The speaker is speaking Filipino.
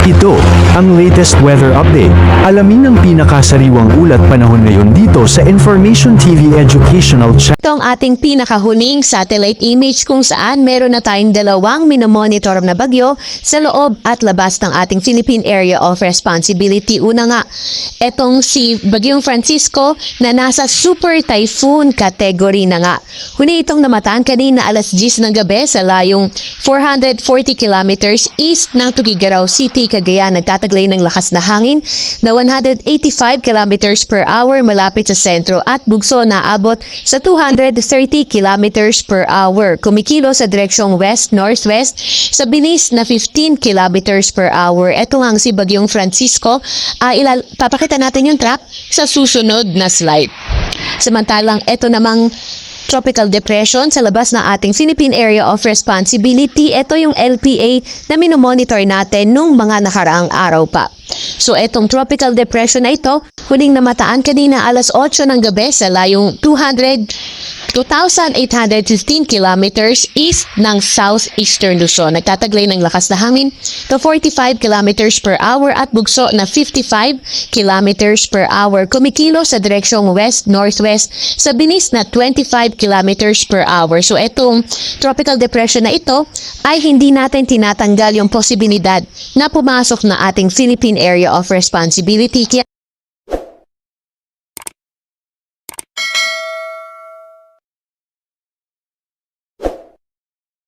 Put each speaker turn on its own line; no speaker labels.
Ito, ang latest weather update. Alamin ang pinakasariwang ulat panahon ngayon dito sa Information TV Educational Channel.
Ito ang ating pinakahuling satellite image kung saan meron na tayong dalawang minomonitor na bagyo sa loob at labas ng ating Philippine Area of Responsibility. Una nga, etong si Bagyong Francisco na nasa super typhoon category na nga. Huli itong namataan kanina alas 10 ng gabi sa layong 440 kilometers east ng Tuguegarao City, Cagayan. Nagtataglay ng lakas na hangin na 185 kilometers per hour malapit sa sentro at bugso na abot sa 230 kilometers per hour. Kumikilo sa direksyong west-northwest sa bilis na 15 kilometers per hour. Ito ang si Bagyong Francisco. Papakita natin yung track sa susunod na slide. Samantalang ito namang tropical depression sa labas ng ating Philippine Area of Responsibility. Ito yung LPA na minomonitor natin nung mga nakaraang araw pa. So etong tropical depression na ito, huling namataan kanina alas 8 ng gabi sa layong 2,815 kilometers east ng southeastern Luzon. Nagtataglay ng lakas na hangin to 45 kilometers per hour at bugso na 55 kilometers per hour. Kumikilo sa direksyong west-northwest sa bilis na 25 kilometers per hour. So etong tropical depression na ito ay hindi natin tinatanggal yung posibilidad na pumasok na ating Philippine Area of Responsibility.